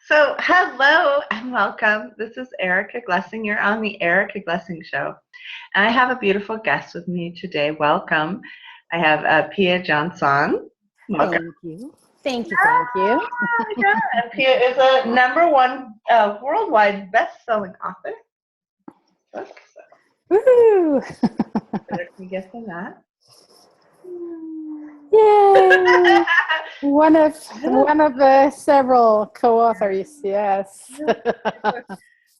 So, hello and welcome. This is Erica Glessing. You're on the Erica Glessing Show. And I have a beautiful guest with me today. Welcome. I have Pia Jansson. Welcome. Thank you. Thank you. Thank you. Yeah. And Pia is a #1 worldwide best-selling author. Book. So Woohoo! better can get to that. Yay! One of several co-authors. Yes.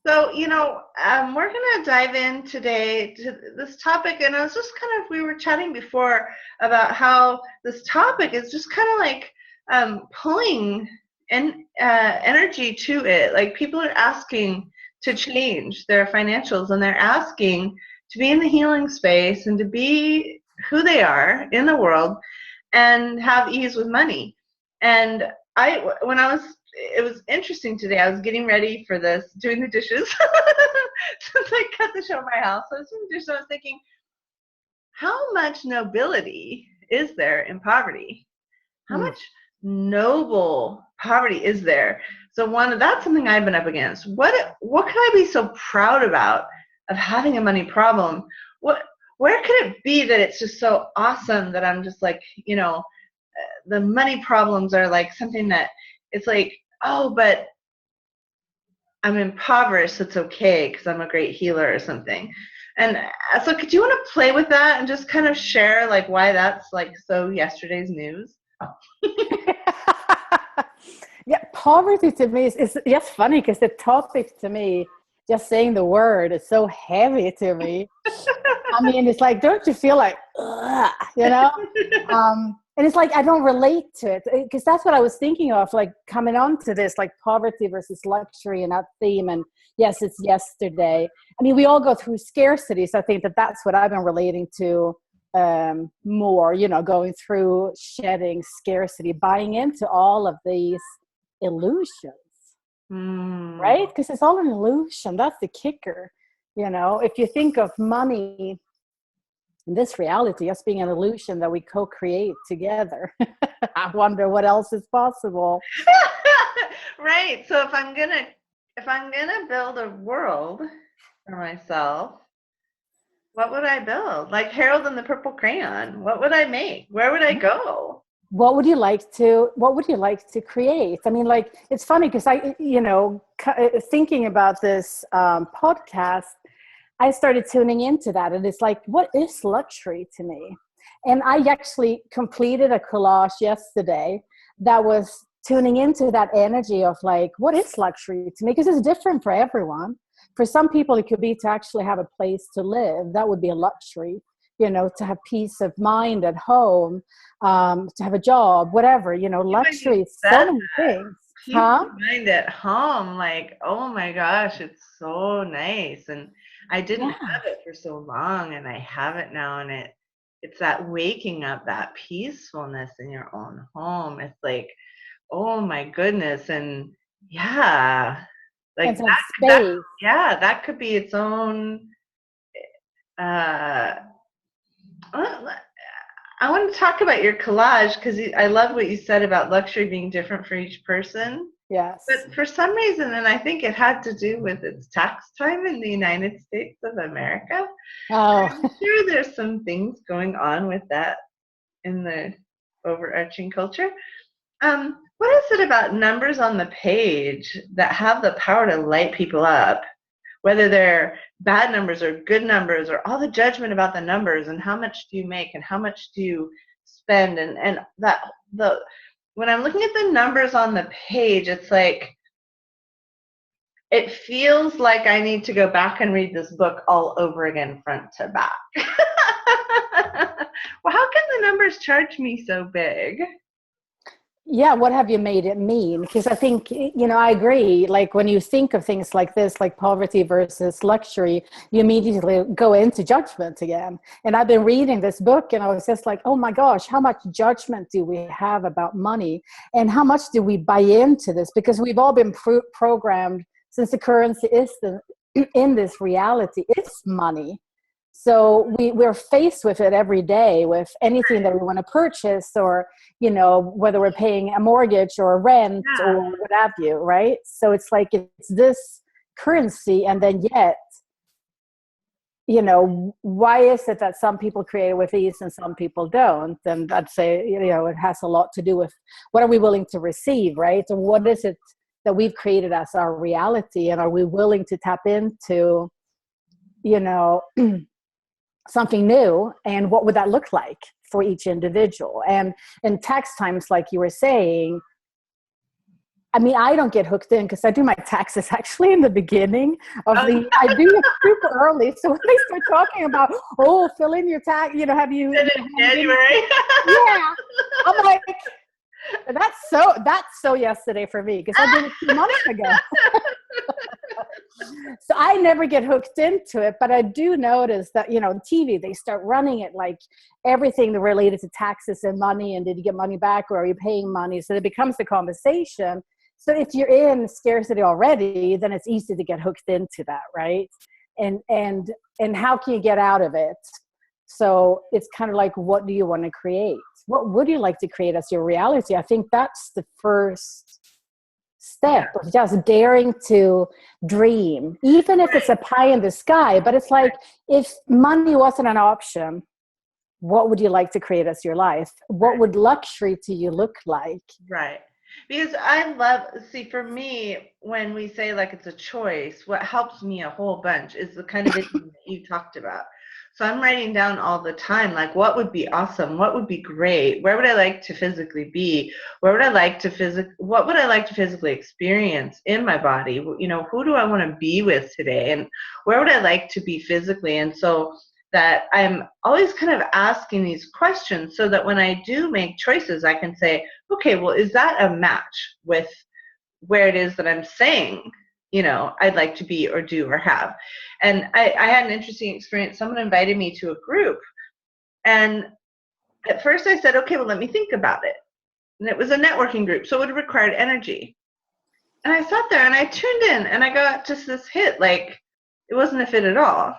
So, we're going to dive in today to this topic, and I was just we were chatting before about how this topic is just kind of like pulling energy to it. Like people are asking to change their financials, and they're asking to be in the healing space and to be who they are in the world and have ease with money. And it was interesting today. I was getting ready for this, doing the dishes, since I cut the show at my house. So I was doing the dishes. I was thinking, how much nobility is there in poverty? How much noble poverty is there? So that's something I've been up against. What can I be so proud about of having a money problem? Where could it be that it's just so awesome that I'm just like, the money problems are like something that it's like, oh, but I'm impoverished, so it's okay because I'm a great healer or something. And so could you want to play with that and just kind of share like why that's like so yesterday's news? Yeah, poverty to me is just funny because the topic to me, just saying the word is so heavy to me. I mean, it's like, don't you feel like, ugh, and it's like, I don't relate to it because that's what I was thinking of, like coming on to this, like poverty versus luxury and that theme. And yes, it's yesterday. I mean, we all go through scarcity. So I think that's what I've been relating to more, going through shedding scarcity, buying into all of these illusions, right? Because it's all an illusion. That's the kicker. If you think of money in this reality as being an illusion that we co-create together, I wonder what else is possible. Right. So if I'm gonna build a world for myself, what would I build? Like Harold and the Purple Crayon. What would I make? Where would I go? What would you like to create? I mean, like, it's funny because I, thinking about this podcast, I started tuning into that. And it's like, what is luxury to me? And I actually completed a collage yesterday that was tuning into that energy of like, what is luxury to me? Because it's different for everyone. For some people, it could be to actually have a place to live. That would be a luxury, to have peace of mind at home, to have a job, whatever, luxury, so many things. Peace of mind at home, like, oh my gosh, it's so nice. And I didn't have it for so long, and I have it now, and it's that waking up, that peacefulness in your own home. It's like, oh my goodness. And yeah, like that could be its own I want to talk about your collage because I love what you said about luxury being different for each person. Yes. But for some reason, and I think it had to do with its tax time in the United States of America. Oh. I'm sure there's some things going on with that in the overarching culture. What is it about numbers on the page that have the power to light people up? Whether they're bad numbers or good numbers, or all the judgment about the numbers and how much do you make and how much do you spend, and that when I'm looking at the numbers on the page, it's like it feels like I need to go back and read this book all over again, front to back. Well, how can the numbers charge me so big? Yeah, what have you made it mean? Because I think, I agree. Like when you think of things like this, like poverty versus luxury, you immediately go into judgment again. And I've been reading this book and I was just like, oh my gosh, how much judgment do we have about money? And how much do we buy into this? Because we've all been programmed since the currency is in this reality, it's money. So we're faced with it every day with anything that we want to purchase, or, you know, whether we're paying a mortgage or rent Yeah. or what have you, right? So it's like it's this currency, and then yet, you know, why is it that some people create it with ease and some people don't? And I'd say, you know, it has a lot to do with what are we willing to receive, right? And what is it that we've created as our reality, and are we willing to tap into, you know, something new, and what would that look like for each individual? And in tax times, like you were saying, I mean, I don't get hooked in because I do my taxes actually in the beginning of I do it super early. So when they start talking about, oh, fill in your tax, you know, have you, In January. yeah, I'm like, that's so yesterday for me, because I did it 2 months ago. So I never get hooked into it, but I do notice that, you know, on TV, they start running it like everything related to taxes and money, and did you get money back, or are you paying money? So it becomes the conversation. So if you're in scarcity already, then it's easy to get hooked into that, right? And how can you get out of it? So it's kind of like, what do you want to create? What would you like to create as your reality? I think that's the first step of just daring to dream, even if it's a pie in the sky. But it's like, if money wasn't an option, what would you like to create as your life? What would luxury to you look like? Right. Because for me, when we say like it's a choice, what helps me a whole bunch is the kind of vision that you talked about. So I'm writing down all the time, like, what would be awesome? What would be great? Where would I like to physically be? What would I like to physically experience in my body? You know, who do I want to be with today? And where would I like to be physically? And so that I'm always kind of asking these questions, so that when I do make choices, I can say, okay, well, is that a match with where it is that I'm saying, you know, I'd like to be or do or have? And I had an interesting experience. Someone invited me to a group, and at first I said, okay, well, let me think about it. And it was a networking group, so it would have required energy. And I sat there and I tuned in, and I got just this hit, like it wasn't a fit at all.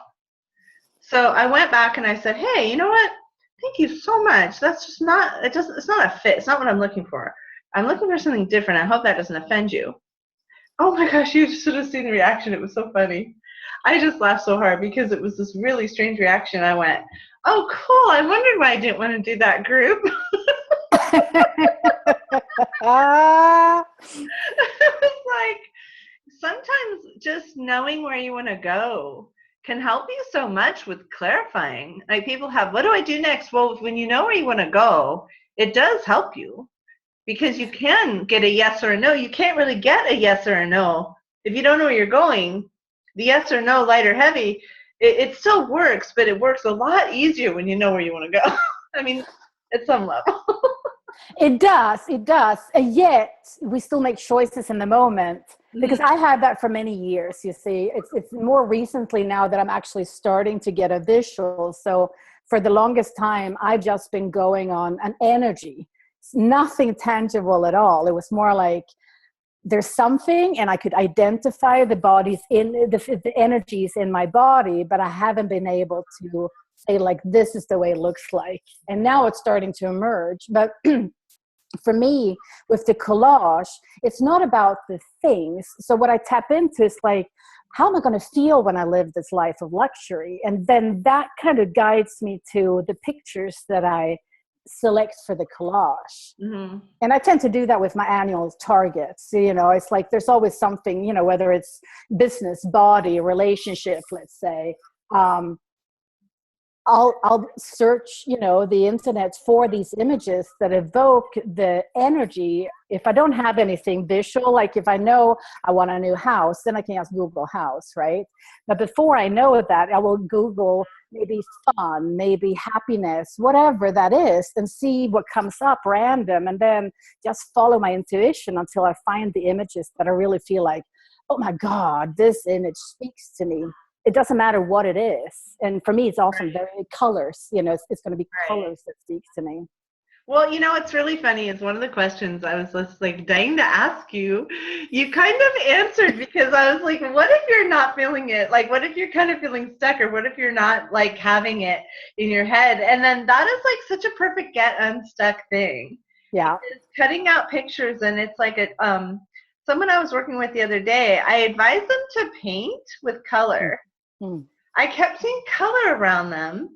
So I went back and I said, hey, you know what? Thank you so much. That's just not, it's not a fit. It's not what I'm looking for. I'm looking for something different. I hope that doesn't offend you. Oh my gosh, you should have seen the reaction. It was so funny. I just laughed so hard because it was this really strange reaction. I went, oh, cool. I wondered why I didn't want to do that group. It was like, sometimes just knowing where you want to go can help you so much with clarifying. Like, people have, what do I do next? Well, when you know where you want to go, it does help you, because you can get a yes or a no. You can't really get a yes or a no if you don't know where you're going. The yes or no, light or heavy, it still works, but it works a lot easier when you know where you want to go. I mean, at some level. It does. And yet we still make choices in the moment, because I had that for many years. You see, it's more recently now that I'm actually starting to get a visual. So for the longest time, I've just been going on an energy. It's nothing tangible at all. It was more like, there's something, and I could identify the bodies in the energies in my body, but I haven't been able to say, like, this is the way it looks like. And now it's starting to emerge. But for me, with the collage, it's not about the things. So what I tap into is like, how am I going to feel when I live this life of luxury? And then that kind of guides me to the pictures that I select for the collage. Mm-hmm. And I tend to do that with my annual targets. You know, it's like, there's always something, you know, whether it's business, body, relationship, let's say, I'll search, you know, the internet for these images that evoke the energy. If I don't have anything visual, like if I know I want a new house, then I can just Google house, right? But before I know that, I will Google maybe fun, maybe happiness, whatever that is, and see what comes up random, and then just follow my intuition until I find the images that I really feel like, oh my God, this image speaks to me. It doesn't matter what it is. And for me, it's often very colors, you know, it's going to be colors that speak to me. Well, what's really funny is one of the questions I was just like dying to ask you, you kind of answered, because I was like, what if you're not feeling it? Like, what if you're kind of feeling stuck, or what if you're not like having it in your head? And then that is like such a perfect get unstuck thing. Yeah. It's cutting out pictures, and it's like someone I was working with the other day, I advised them to paint with color. Mm-hmm. I kept seeing color around them,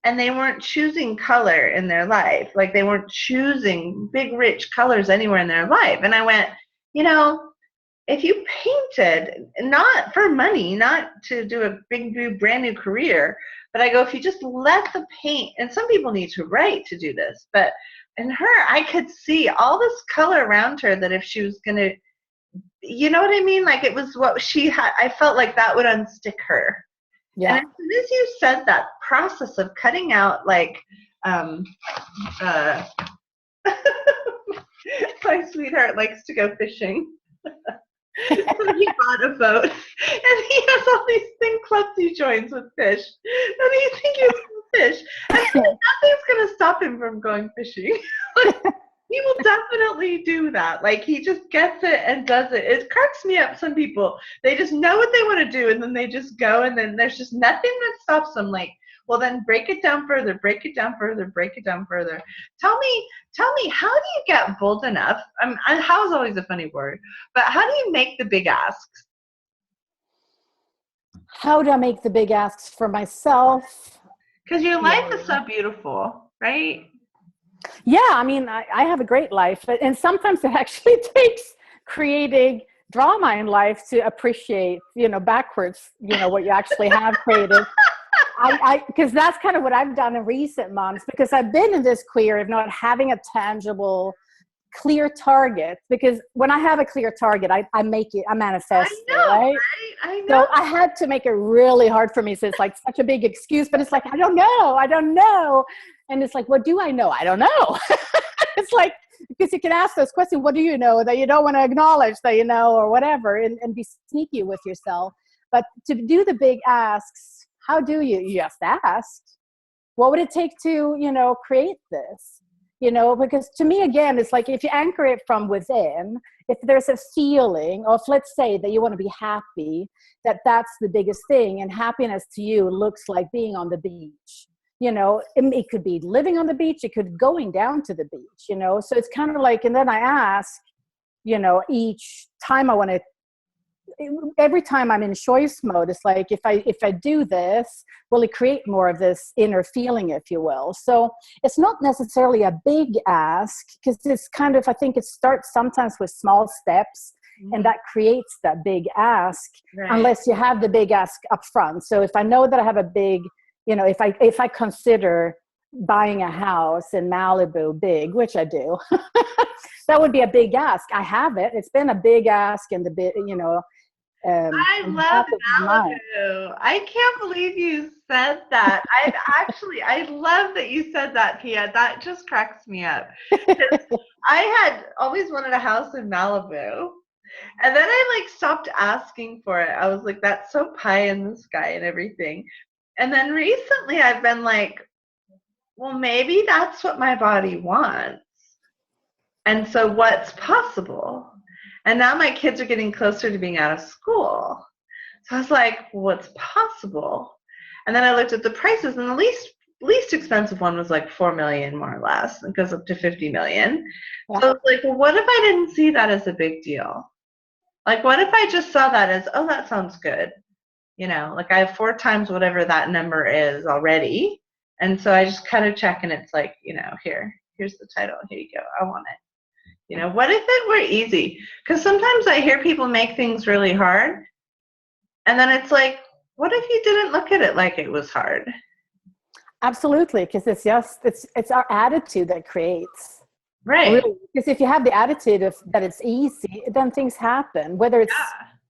and they weren't choosing color in their life. Like, they weren't choosing big, rich colors anywhere in their life. And I went, if you painted, not for money, not to do a big, new, brand new career, but I go, if you just let the paint, and some people need to write to do this, but in her, I could see all this color around her, that if she was going to, you know what I mean? Like, it was what she had. I felt like that would unstick her. Yeah. And as soon as you said that process of cutting out, like, my sweetheart likes to go fishing. So he bought a boat, and he has all these thin, clumsy joints with fish. And he's thinking he's going to fish. And nothing's going to stop him from going fishing. Like, he will definitely do that. Like, he just gets it and does it. It cracks me up, some people. They just know what they want to do, and then they just go, and then there's just nothing that stops them. Like, well, then break it down further, break it down further, break it down further. Tell me, how do you get bold enough? How is always a funny word, but how do you make the big asks? How do I make the big asks for myself? Because your life is so beautiful, right? Yeah, I mean, I have a great life, and sometimes it actually takes creating drama in life to appreciate, backwards, what you actually have created. Because that's kind of what I've done in recent months, because I've been in this queer of not having a tangible, clear target. Because when I have a clear target, I make it, I manifest it, right? I know. So I had to make it really hard for me. So it's like such a big excuse, but it's like, I don't know. And it's like, what do I know? I don't know. It's like, because you can ask those questions, what do you know that you don't want to acknowledge that you know, or whatever, and be sneaky with yourself. But to do the big asks, how do you just ask? What would it take to, create this? Because to me, again, it's like, if you anchor it from within, if there's a feeling, or if, let's say that you want to be happy, that's the biggest thing. And happiness to you looks like being on the beach. It could be living on the beach. It could going down to the beach, so it's kind of like, and then I ask, each time every time I'm in choice mode, it's like, if I do this, will it create more of this inner feeling, if you will? So it's not necessarily a big ask, because it's kind of, I think it starts sometimes with small steps, and that creates that big ask, right, unless you have the big ask up front. So if I know that I have a big, if I consider buying a house in Malibu big, which I do, that would be a big ask. I have it. It's been a big ask in the bit, I love Malibu. I can't believe you said that. I love that you said that, Pia. That just cracks me up. I had always wanted a house in Malibu. And then I stopped asking for it. I was like, that's so pie in the sky and everything. And then recently I've been like, well, maybe that's what my body wants. And so what's possible? And now my kids are getting closer to being out of school. So I was like, what's possible? And then I looked at the prices, and the least expensive one was like $4 million, more or less. It goes up to $50 million. Yeah. So I was like, well, what if I didn't see that as a big deal? Like, what if I just saw that as, oh, that sounds good? Like, I have 4 times whatever that number is already. And so I just kind of check, and it's like, here's the title. Here you go. I want it. What if it were easy? Because sometimes I hear people make things really hard. And then it's like, what if you didn't look at it like it was hard? Absolutely. Because it's our attitude that creates. Right. Really. Because if you have the attitude of that it's easy, then things happen, whether it's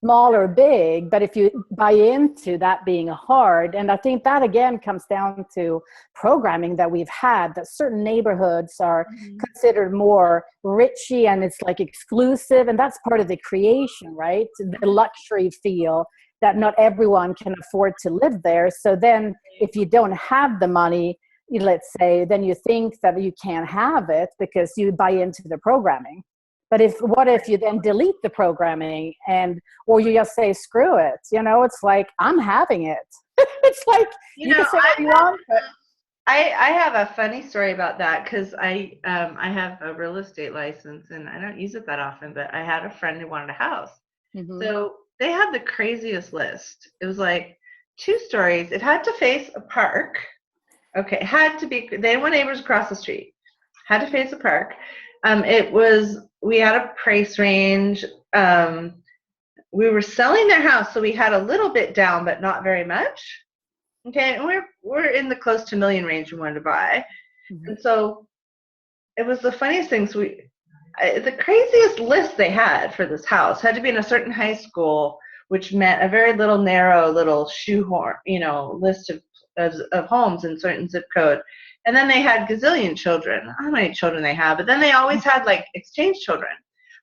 small or big. But if you buy into that being hard, and I think that again comes down to programming that we've had, that certain neighborhoods are considered more richy, and it's like exclusive, and that's part of the creation, right? The luxury feel that not everyone can afford to live there. So then if you don't have the money, let's say, then you think that you can't have it because you buy into the programming. But what if you then delete the programming or you just say, screw it, it's like, I'm having it. It's like, you can say what you want, but I have a funny story about that because I have a real estate license and I don't use it that often, but I had a friend who wanted a house. Mm-hmm. So they had the craziest list. It was like 2 stories. It had to face a park. Okay, it had to be. They didn't want neighbors across the street. Had to face a park. We had a price range. We were selling their house, so we had a little bit down, but not very much. Okay, and we're in the close to $1 million range we wanted to buy. Mm-hmm. And so it was the funniest things. The craziest list they had for this house had to be in a certain high school, which meant a very narrow little shoehorn, list of homes in certain zip code. And then they had gazillion children. I don't know how many children they have, but then they always had like exchange children.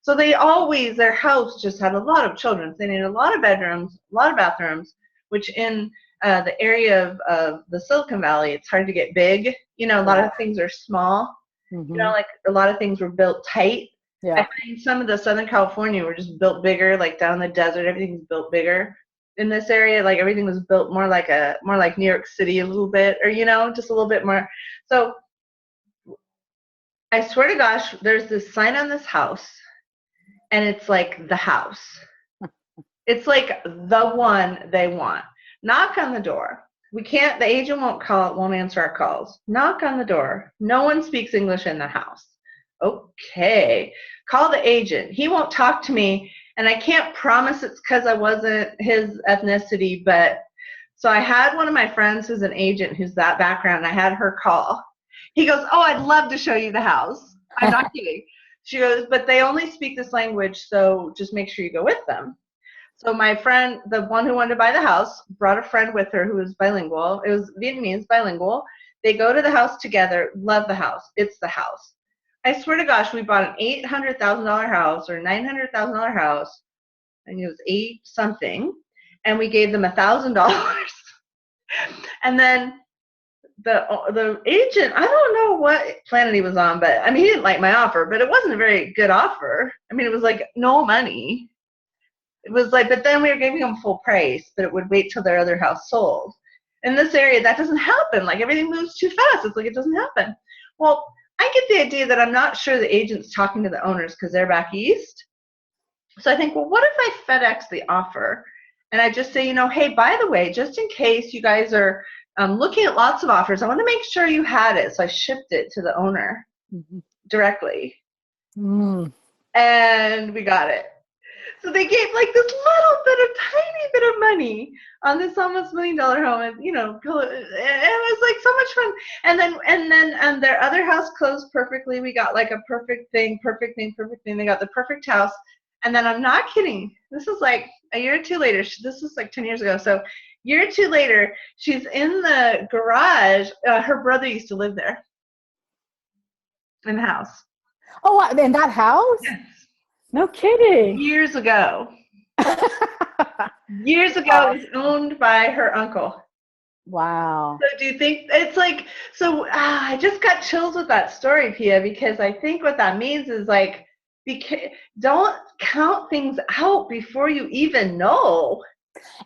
So their house just had a lot of children. So they needed a lot of bedrooms, a lot of bathrooms, which in the area of the Silicon Valley, it's hard to get big. A lot of things are small. Mm-hmm. Like a lot of things were built tight. Yeah. I find some of the Southern California were just built bigger, like down the desert, everything's built bigger. In this area, like everything was built more like New York City a little bit, or just a little bit more. So I swear to gosh, there's this sign on this house, and it's like the house. It's like the one they want. Knock on the door. The agent won't answer our calls. Knock on the door. No one speaks English in the house. Okay. Call the agent. He won't talk to me, and I can't promise it's because I wasn't his ethnicity, but so I had one of my friends who's an agent who's that background. I had her call. He goes, oh, I'd love to show you the house. I'm not kidding. She goes, but they only speak this language, so just make sure you go with them. So my friend, the one who wanted to buy the house, brought a friend with her who was bilingual. It was Vietnamese, bilingual. They go to the house together, love the house. It's the house. I swear to gosh, we bought an $800,000 house or $900,000 house, and it was 8 something, and we gave them $1,000. And then the agent, I don't know what planet he was on, but I mean, he didn't like my offer, but it wasn't a very good offer. I mean, it was like no money. It was like, but then we were giving them full price, but it would wait till their other house sold. In this area, that doesn't happen. Like everything moves too fast. It's like it doesn't happen. Well, I get the idea that I'm not sure the agent's talking to the owners because they're back east. So I think, well, what if I FedEx the offer and I just say, hey, by the way, just in case you guys are looking at lots of offers, I want to make sure you had it. So I shipped it to the owner directly. And we got it. So they gave like this tiny bit of money on this almost $1 million home, and it was like so much fun. And then their other house closed perfectly. We got like a perfect thing. They got the perfect house. And then I'm not kidding. This is like a year or two later. This was like 10 years ago. So a year or two later, she's in the garage. Her brother used to live there in the house. Oh, in that house? Yes. No kidding. Years ago. Years ago, it was owned by her uncle. Wow. So do you think it's like, I just got chills with that story, Pia, because I think what that means is like, don't count things out before you even know.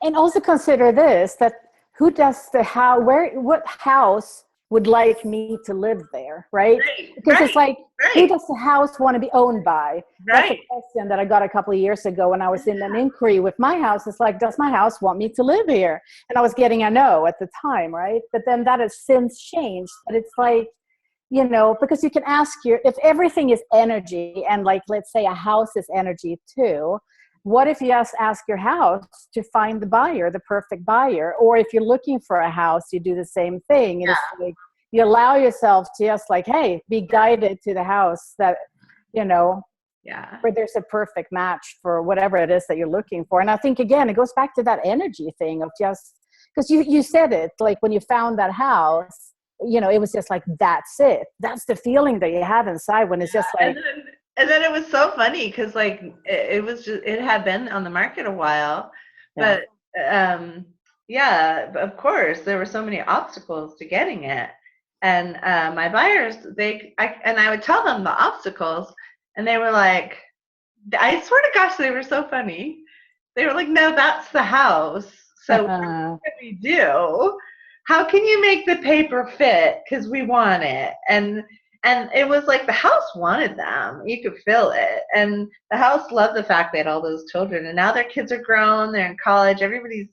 And also consider this, that who does what house would like me to live there, right? Because it's like, who does the house want to be owned by? That's a question that I got a couple of years ago when I was in an inquiry with my house. It's like, does my house want me to live here? And I was getting a no at the time, right? But then that has since changed. But it's like, because you can ask if everything is energy, and like, let's say a house is energy too, what if you just ask your house to find the perfect buyer? Or if you're looking for a house, you do the same thing. And it's like, you allow yourself to just like, hey, be guided to the house that, where there's a perfect match for whatever it is that you're looking for. And I think, again, it goes back to that energy thing of just, because you said it, like when you found that house, it was just like, that's it. That's the feeling that you have inside when it's just like. And then it was so funny because like it had been on the market a while, but of course there were so many obstacles to getting it. And my buyers, I would tell them the obstacles, and they were like, I swear to gosh, they were so funny. They were like, no, that's the house. So what can we do? How can you make the paper fit? Because we want it. And it was like the house wanted them. You could feel it. And the house loved the fact they had all those children. And now their kids are grown. They're in college. Everybody's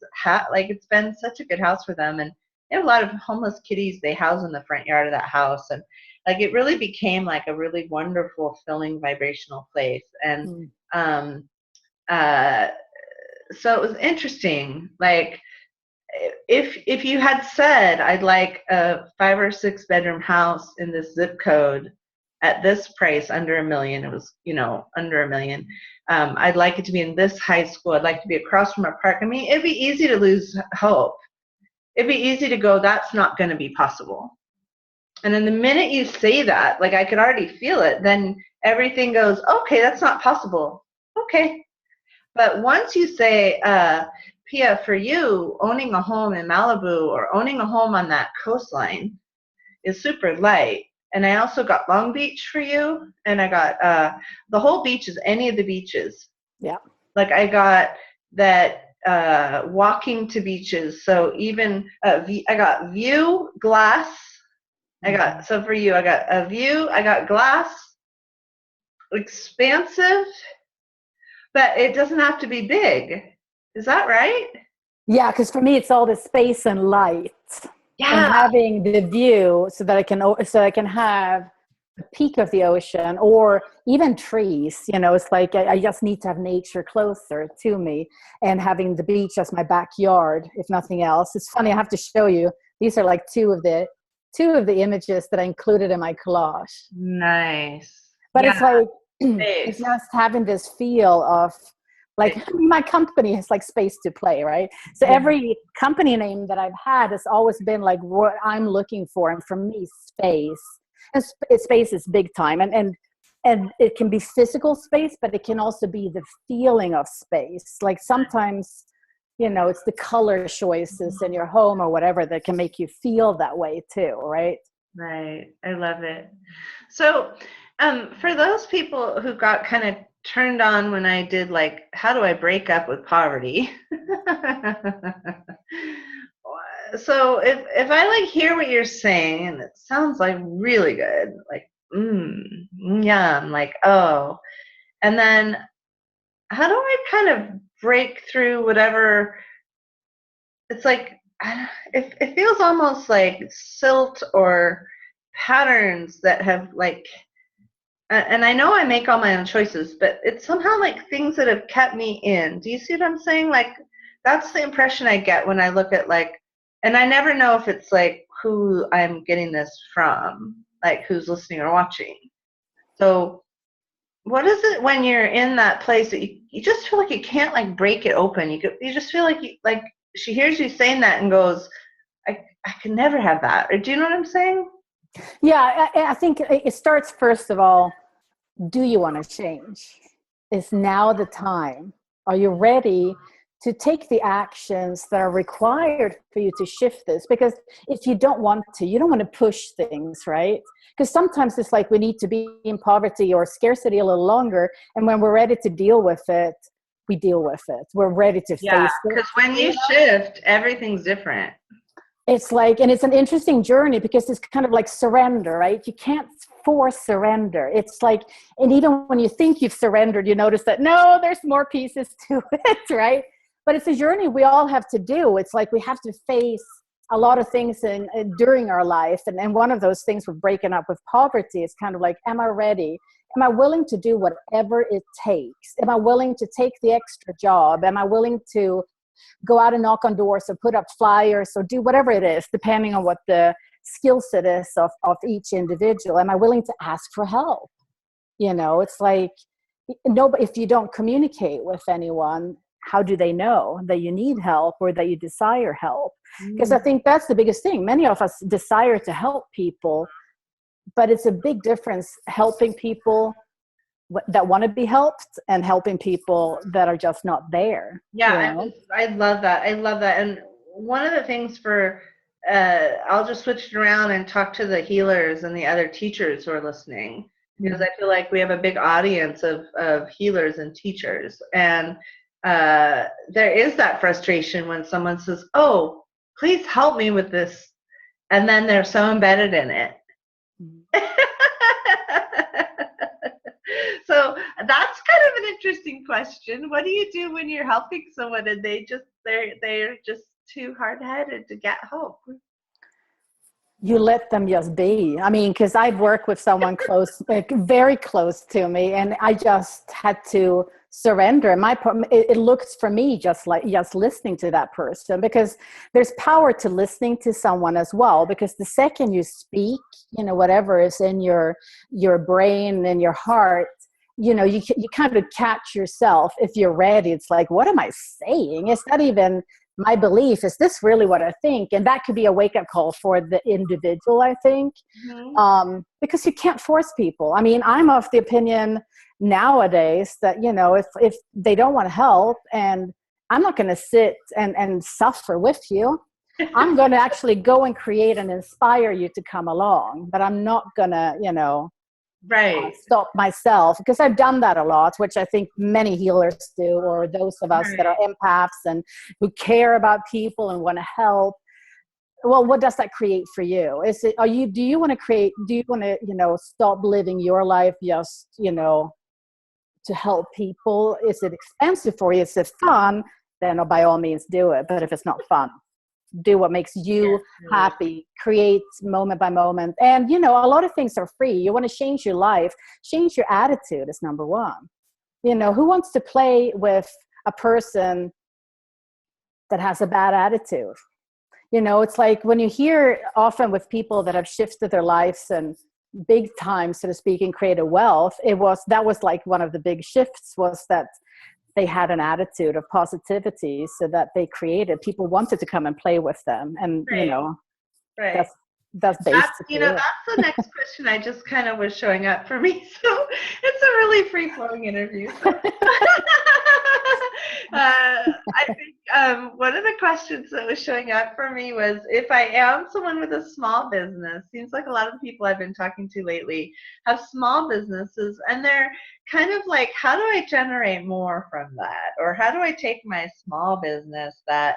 like, it's been such a good house for them. And they have a lot of homeless kitties they house in the front yard of that house. And like, it really became like a really wonderful, filling, vibrational place. And so it was interesting. Like, if you had said, I'd like a 5 or 6 bedroom house in this zip code at this price, under $1 million, it was, under $1 million. I'd like it to be in this high school. I'd like to be across from a park. I mean, it'd be easy to lose hope. It'd be easy to go, that's not going to be possible. And then the minute you say that, like I could already feel it, then everything goes, okay, that's not possible. Okay. But once you say, Pia, for you, owning a home in Malibu or owning a home on that coastline is super light. And I also got Long Beach for you. And I got the whole beach is any of the beaches. Yeah. Like I got that walking to beaches. So even I got view, glass. So for you, I got a view, I got glass, expansive, but it doesn't have to be big. Is that right? Yeah, because for me, it's all the space and light. Yeah. And having the view so that I can have the peak of the ocean or even trees. It's like I just need to have nature closer to me, and having the beach as my backyard, if nothing else. It's funny, I have to show you. These are like two of the images that I included in my collage. Nice. But it's like, it's just having this feel of like, my company has like space to play, right? So every company name that I've had has always been like what I'm looking for. And for me, space. And space is big time. And it can be physical space, but it can also be the feeling of space. Like sometimes, it's the color choices in your home or whatever that can make you feel that way too, right? Right. I love it. So for those people who got kind of turned on when I did like, how do I break up with poverty? So if I like hear what you're saying, and it sounds like really good, like, yum, like, oh, and then how do I kind of break through whatever, it's like, it feels almost like silt or patterns that have like, and I know I make all my own choices, but it's somehow like things that have kept me in. Do you see what I'm saying? Like, that's the impression I get when I look at like, and I never know if it's like who I'm getting this from, like who's listening or watching. So what is it when you're in that place that you just feel like you can't like break it open? You just feel like like she hears you saying that and goes, I can never have that. Or do you know what I'm saying? Yeah, I think it starts, first of all, do you want to change? Is now the time? Are you ready to take the actions that are required for you to shift this? Because if you don't want to, you don't want to push things, right? Because sometimes it's like we need to be in poverty or scarcity a little longer. And when we're ready to deal with it, we deal with it. We're ready to face it. Because when you shift, everything's different. It's like, and it's an interesting journey because it's kind of like surrender, right? You can't force surrender. It's like, and even when you think you've surrendered, you notice that, no, there's more pieces to it, right? But it's a journey we all have to do. It's like we have to face a lot of things during our life. And one of those things with breaking up with poverty is kind of like, am I ready? Am I willing to do whatever it takes? Am I willing to take the extra job? Am I willing to go out and knock on doors or put up flyers or do whatever it is, depending on what the skill set is of each individual? Am I willing to ask for help? It's like, if you don't communicate with anyone, how do they know that you need help or that you desire help? Because I think that's the biggest thing. Many of us desire to help people, but it's a big difference helping people that want to be helped and helping people that are just not there. Yeah, I love that. I love that. And one of the things for I'll just switch it around and talk to the healers and the other teachers who are listening, because I feel like we have a big audience of healers and teachers. And there is that frustration when someone says, oh, please help me with this. And then they're so embedded in it. So that's kind of an interesting question. What do you do when you're helping someone and they're just too hard-headed to get help? You let them just be. I mean, because I've worked with someone close, like very close to me, and I just had to surrender. It looks for me just like just listening to that person, because there's power to listening to someone as well. Because the second you speak, whatever is in your brain and your heart, you kind of catch yourself. If you're ready, it's like, what am I saying? It's not even my belief. Is this really what I think? And that could be a wake-up call for the individual, I think. Because you can't force people. I mean, I'm of the opinion nowadays that, if they don't want help, and I'm not going to sit and suffer with you. I'm going to actually go and create and inspire you to come along. But I'm not going to, stop myself, because I've done that a lot, which I think many healers do, or those of us that are empaths and who care about people and want to help. Well, what does that create for you? Do you want to stop living your life just, to help people? Is it expensive for you? Is it fun? Then by all means do it. But if it's not fun, do what makes you happy, create moment by moment. And, a lot of things are free. You want to change your life, change your attitude is number one. Who wants to play with a person that has a bad attitude? It's like when you hear often with people that have shifted their lives and big time, so to speak, and created wealth, that was like one of the big shifts, was that they had an attitude of positivity, so that they created, people wanted to come and play with them. And, that's basically that's the next question. I just kind of was showing up for me. So it's a really free-flowing interview. So. I think one of the questions that was showing up for me was, if I am someone with a small business, seems like a lot of people I've been talking to lately have small businesses, and they're kind of like, how do I generate more from that? Or how do I take my small business that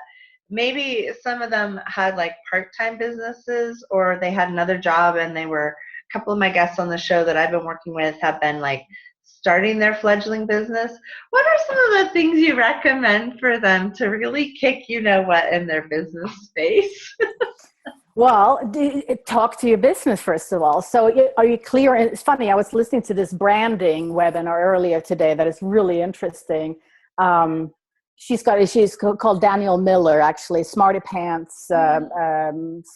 maybe some of them had like part-time businesses, or they had another job, and a couple of my guests on the show that I've been working with have been like starting their fledgling business. What are some of the things you recommend for them to really kick what in their business space? Well, talk to your business, first of all. So are you clear? And it's funny, I was listening to this branding webinar earlier today that is really interesting. She's called Danielle Miller, actually, Smarty Pants,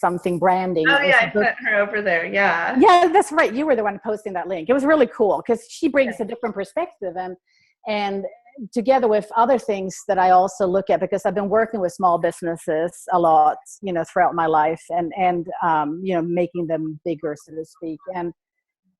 something branding. Oh yeah, I sent her over there. Yeah. Yeah, that's right. You were the one posting that link. It was really cool because she brings a different perspective, and together with other things that I also look at, because I've been working with small businesses a lot, throughout my life, and making them bigger, so to speak. And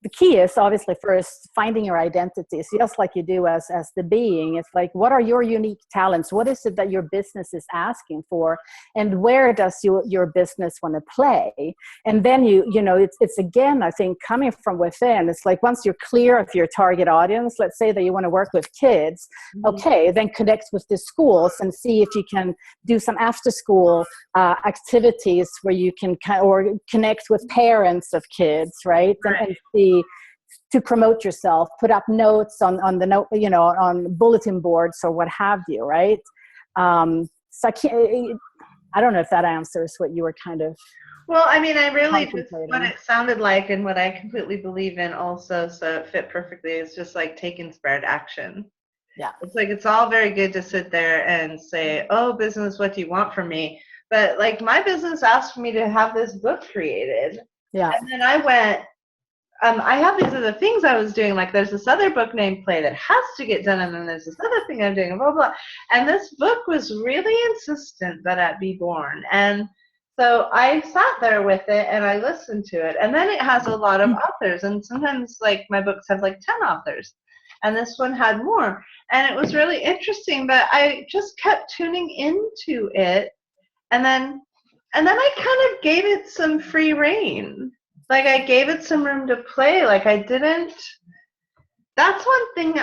the key is obviously first finding your identity. So just like you do as the being, it's like, what are your unique talents? What is it that your business is asking for? And where does your business want to play? And then it's again, I think, coming from within. It's like, once you're clear of your target audience, let's say that you want to work with kids, okay, then connect with the schools and see if you can do some after school activities where you can or connect with parents of kids, right? And see, to promote yourself, put up notes on the note, on bulletin boards or what have you, right? So I don't know if that answers what you were kind of. Well, I mean, I really just what it sounded like, and what I completely believe in also, so it fit perfectly, is just like take inspired action. Yeah. It's like, it's all very good to sit there and say, oh, business, what do you want from me? But like, my business asked for me to have this book created. Yeah. And then I went, I have these other things I was doing, like there's this other book named Play that has to get done, and then there's this other thing I'm doing, and blah, blah. And this book was really insistent that it be born. And so I sat there with it and I listened to it. And then it has a lot of authors, and sometimes like my books have like 10 authors. And this one had more. And it was really interesting, but I just kept tuning into it. And then and then I kind of gave it some free rein. Like I gave it some room to play. Like I didn't. That's one thing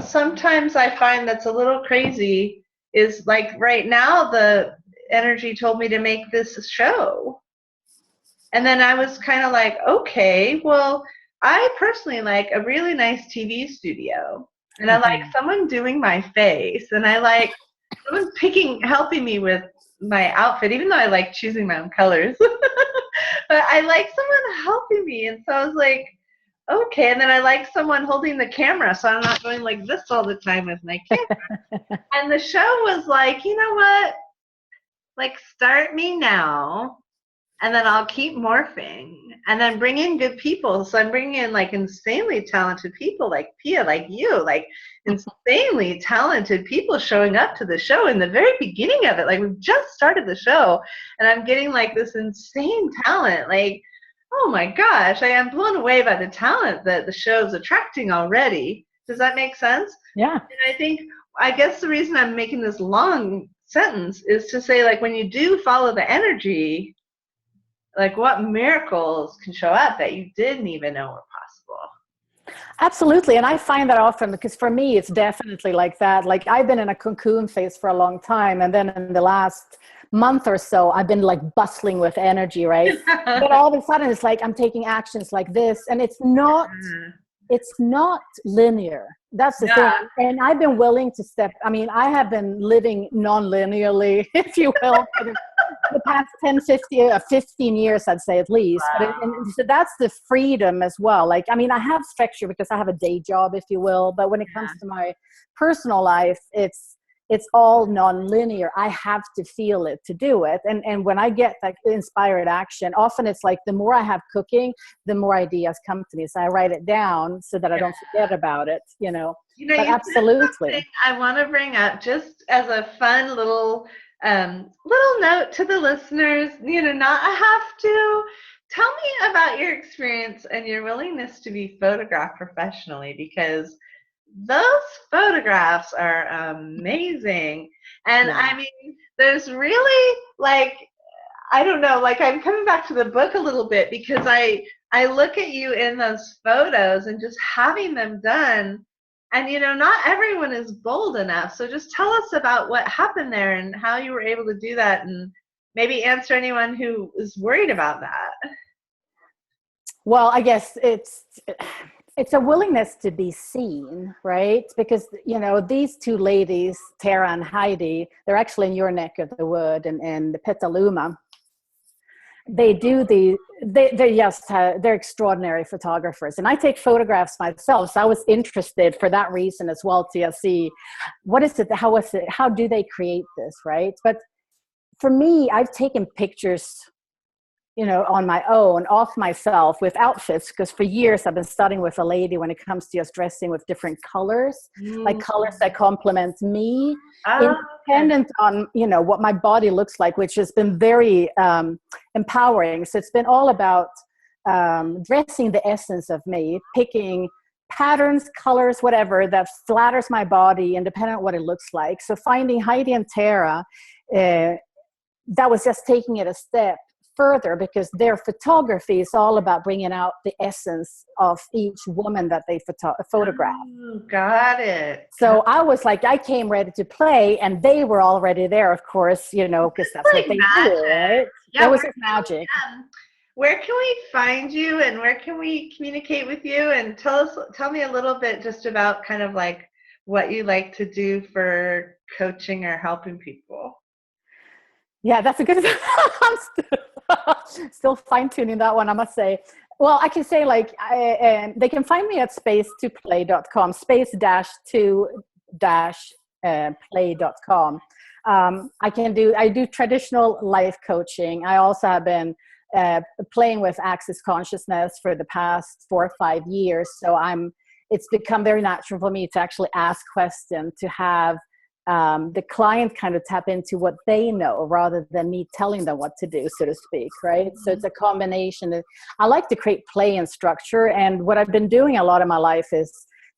sometimes I find that's a little crazy is like right now the energy told me to make this show. And then I was kind of like, okay, well, I personally like a really nice TV studio. And I like someone doing my face. And I like someone helping me with my outfit, even though I like choosing my own colors. But I like someone helping me. And so I was like, okay. And then I like someone holding the camera so I'm not going like this all the time with my camera. And the show was like, you know what? Like, start me now. And then I'll keep morphing and then bring in good people. So I'm bringing in like insanely talented people like Pia, like you, like insanely talented people showing up to the show in the very beginning of it. Like we've just started the show and I'm getting like this insane talent. Like, oh my gosh, I am blown away by the talent that the show's attracting already. Does that make sense? Yeah. And I guess the reason I'm making this long sentence is to say like when you do follow the energy, like what miracles can show up that you didn't even know were possible. Absolutely. And I find that often because for me, it's definitely like that. Like I've been in a cocoon phase for a long time. And then in the last month or so, I've been like bustling with energy, right? But all of a sudden it's like, I'm taking actions like this and it's not linear. That's the thing. And I've been willing to I have been living non-linearly, if you will, for the past 15 years, I'd say at least. Wow. And so that's the freedom as well. Like, I mean, I have structure because I have a day job, if you will. But when it comes to my personal life, it's all non-linear. I have to feel it to do it. And when I get that inspired action, often it's like the more I have cooking, the more ideas come to me. So I write it down so that I don't forget about it, But absolutely. I want to bring up just as a fun little note to the listeners, not a have to. Tell me about your experience and your willingness to be photographed professionally, because those photographs are amazing. And I mean, there's really like, I don't know, like I'm coming back to the book a little bit because I look at you in those photos and just having them done. And, not everyone is bold enough. So just tell us about what happened there and how you were able to do that and maybe answer anyone who is worried about that. Well, I guess it's a willingness to be seen, right? Because, these two ladies, Tara and Heidi, they're actually in your neck of the wood and the Petaluma. They're extraordinary photographers. And I take photographs myself. So I was interested for that reason as well to see what is it, how do they create this, right? But for me, I've taken pictures on my own, off myself with outfits, because for years I've been studying with a lady when it comes to just dressing with different colors, like colors that complement me, independent on, what my body looks like, which has been very empowering. So it's been all about dressing the essence of me, picking patterns, colors, whatever that flatters my body, independent of what it looks like. So finding Heidi and Tara, that was just taking it a step further, because their photography is all about bringing out the essence of each woman that they photograph. Oh, got it. So I was like, I came ready to play, and they were already there, of course, because that's what they do, right? Yeah, it was magic. Where can we find you, and where can we communicate with you? And tell me a little bit just about kind of like what you like to do for coaching or helping people. Yeah, that's a good. Still fine-tuning that one, I must say. Well, I can say they can find me at space2play.com, space-2-play.com. I do traditional life coaching. I also have been playing with Access Consciousness for the past 4 or 5 years. So it's become very natural for me to actually ask questions, to have the client kind of tap into what they know rather than me telling them what to do, so to speak, right? So it's a combination. I like to create play and structure. And what I've been doing a lot of my life is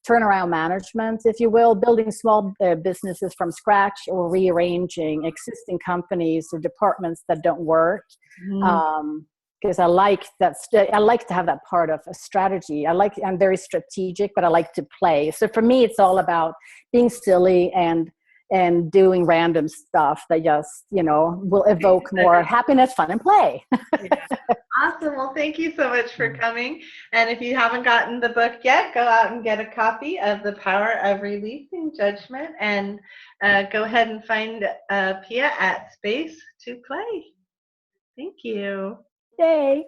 turnaround management, if you will, building small businesses from scratch or rearranging existing companies or departments that don't work. Because I like that. I like to have that part of a strategy. I'm very strategic, but I like to play. So for me, it's all about being silly and doing random stuff that just, will evoke more happiness, fun, and play. Yeah. Awesome. Well, thank you so much for coming. And if you haven't gotten the book yet, go out and get a copy of The Power of Releasing Judgment, and go ahead and find Pia at Space to Play. Thank you. Yay.